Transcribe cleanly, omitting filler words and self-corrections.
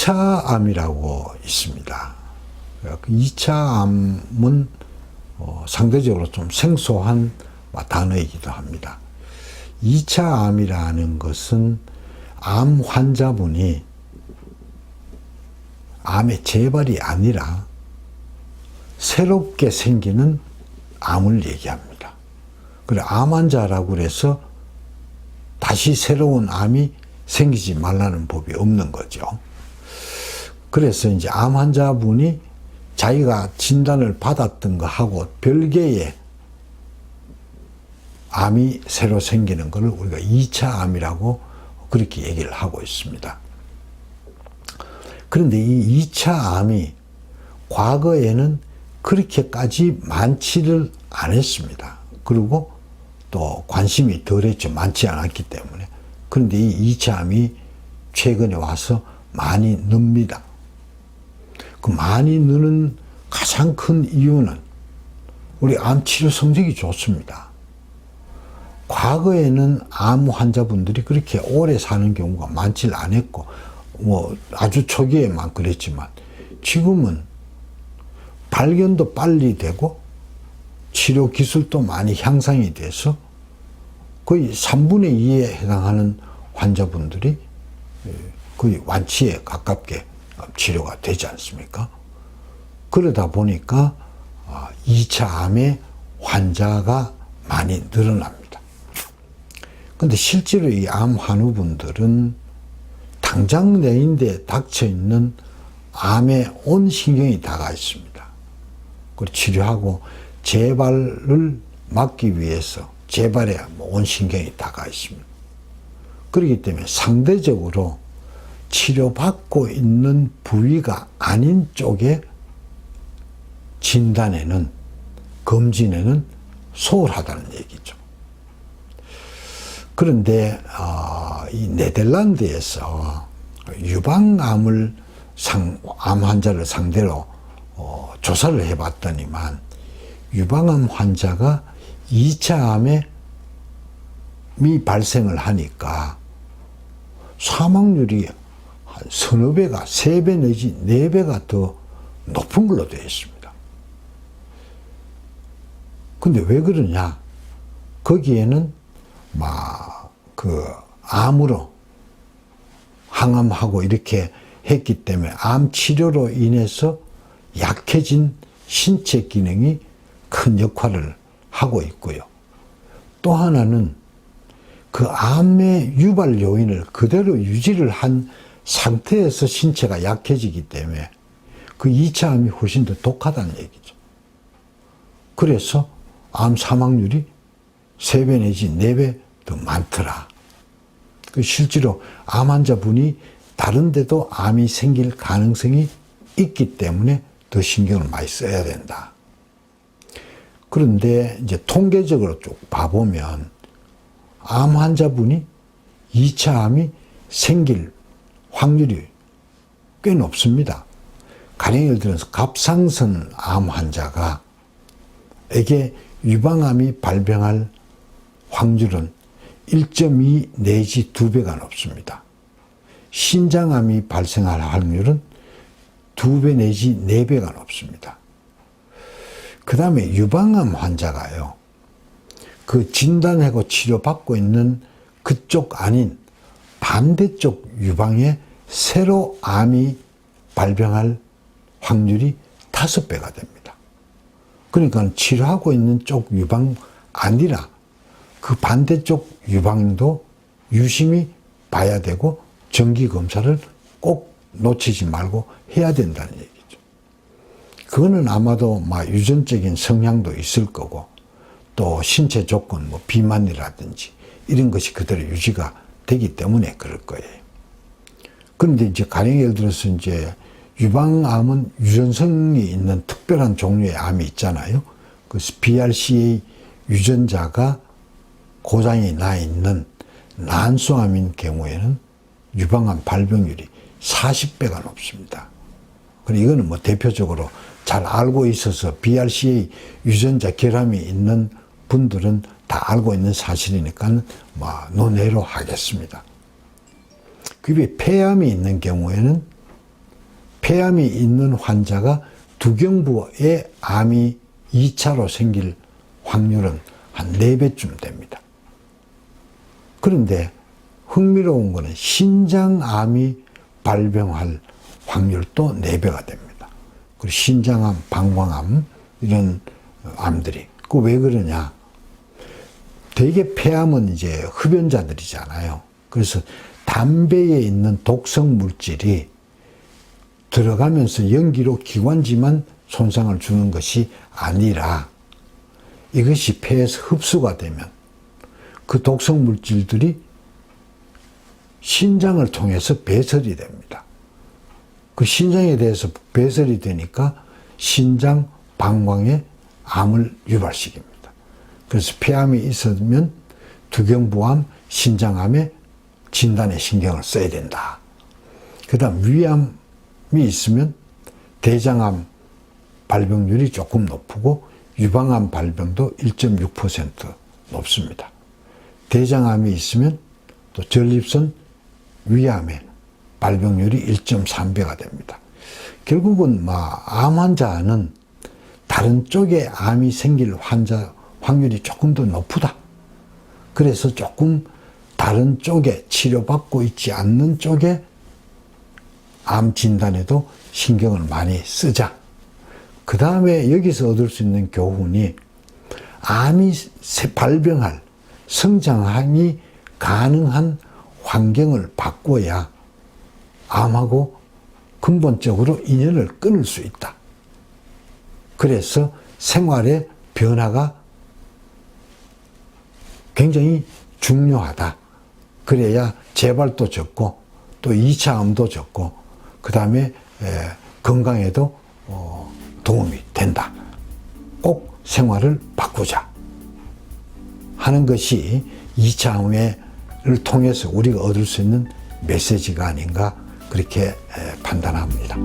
2차 암이라고 있습니다. 2차 암은 상대적으로 좀 생소한 단어이기도 합니다. 2차 암이라는 것은 암 환자분이 암의 재발이 아니라 새롭게 생기는 암을 얘기합니다. 그래, 암 환자라고 그래서 다시 새로운 암이 생기지 말라는 법이 없는 거죠. 그래서 이제 암 환자분이 자기가 진단을 받았던 거하고 별개의 암이 새로 생기는 것을 우리가 2차 암이라고 그렇게 얘기를 하고 있습니다. 그런데 이 2차 암이 과거에는 그렇게까지 많지를 않았습니다. 그리고 또 관심이 덜했죠. 많지 않았기 때문에. 그런데 이 2차 암이 최근에 와서 많이 늡니다. 그 많이 느는 가장 큰 이유는 우리 암 치료 성적이 좋습니다. 과거에는 암 환자분들이 그렇게 오래 사는 경우가 많지 않았고, 아주 초기에만 그랬지만, 지금은 발견도 빨리 되고, 치료 기술도 많이 향상이 돼서 거의 3분의 2에 해당하는 환자분들이 거의 완치에 가깝게 치료가 되지 않습니까? 그러다 보니까 2차 암의 환자가 많이 늘어납니다. 근데 실제로 이 암 환우분들은 당장 내인데 닥쳐 있는 암에 온 신경이 다가 있습니다. 그리고 치료하고 재발을 막기 위해서 재발에 온 신경이 다가 있습니다. 그렇기 때문에 상대적으로 치료받고 있는 부위가 아닌 쪽에 진단에는, 검진에는 소홀하다는 얘기죠. 그런데 이 네덜란드에서 유방암을 암 환자를 상대로 조사를 해봤더니만 유방암 환자가 2차 암이 발생을 하니까 사망률이 한 서너 배가, 3배 내지 4배가 더 높은 걸로 되어 있습니다. 근데 왜 그러냐? 거기에는 암으로 항암하고 이렇게 했기 때문에 암 치료로 인해서 약해진 신체 기능이 큰 역할을 하고 있고요. 또 하나는 그 암의 유발 요인을 그대로 유지를 한 상태에서 신체가 약해지기 때문에 그 2차 암이 훨씬 더 독하다는 얘기죠. 그래서 암 사망률이 3배 내지 4배 더 많더라. 실제로 암 환자분이 다른 데도 암이 생길 가능성이 있기 때문에 더 신경을 많이 써야 된다. 그런데 이제 통계적으로 쭉 봐보면 암 환자분이 2차 암이 생길 확률이 꽤 높습니다. 가령 예를 들어서 갑상선 암 환자가 에게 유방암이 발병할 확률은 1.2 내지 2배가 높습니다. 신장암이 발생할 확률은 2배 내지 4배가 높습니다. 그 다음에 유방암 환자가요, 그 진단하고 치료받고 있는 그쪽 아닌 반대쪽 유방에 새로 암이 발병할 확률이 5배가 됩니다. 그러니까 치료하고 있는 쪽 유방 아니라 그 반대쪽 유방도 유심히 봐야 되고 정기 검사를 꼭 놓치지 말고 해야 된다는 얘기죠. 그거는 아마도 유전적인 성향도 있을 거고 또 신체 조건, 비만이라든지 이런 것이 그대로 유지가 되기 때문에 그럴 거예요. 그런데 이제 가령 예를 들어서 이제 유방암은 유전성이 있는 특별한 종류의 암이 있잖아요. 그 BRCA 유전자가 고장이 나 있는 난소암인 경우에는 유방암 발병률이 40배가 높습니다. 그리고 이거는 대표적으로 잘 알고 있어서 BRCA 유전자 결함이 있는 분들은 다 알고 있는 사실이니까 논외로 하겠습니다. 그 외에 폐암이 있는 경우에는 폐암이 있는 환자가 두경부에 암이 2차로 생길 확률은 한 4배쯤 됩니다. 그런데 흥미로운 것은 신장암이 발병할 확률도 4배가 됩니다. 그리고 신장암, 방광암 이런 암들이. 그 왜 그러냐? 대개 폐암은 이제 흡연자들이잖아요. 그래서 담배에 있는 독성 물질이 들어가면서 연기로 기관지만 손상을 주는 것이 아니라 이것이 폐에서 흡수가 되면 그 독성 물질들이 신장을 통해서 배설이 됩니다. 그 신장에 대해서 배설이 되니까 신장, 방광에 암을 유발시킵니다. 그래서 폐암이 있으면 두경부암, 신장암에 진단에 신경을 써야 된다. 그 다음 위암이 있으면 대장암 발병률이 조금 높고 유방암 발병도 1.6% 높습니다. 대장암이 있으면 또 전립선 위암의 발병률이 1.3배가 됩니다. 결국은 암 환자는 다른 쪽에 암이 생길 환자 확률이 조금 더 높다. 그래서 조금 다른 쪽에 치료받고 있지 않는 쪽에 암 진단에도 신경을 많이 쓰자. 그 다음에 여기서 얻을 수 있는 교훈이 암이 발병할 성장이 가능한 환경을 바꿔야 암하고 근본적으로 인연을 끊을 수 있다. 그래서 생활의 변화가 굉장히 중요하다. 그래야 재발도 적고 또 2차 암도 적고 그 다음에 건강에도 도움이 된다. 꼭 생활을 바꾸자 하는 것이 2차 암을 통해서 우리가 얻을 수 있는 메시지가 아닌가 그렇게 판단합니다.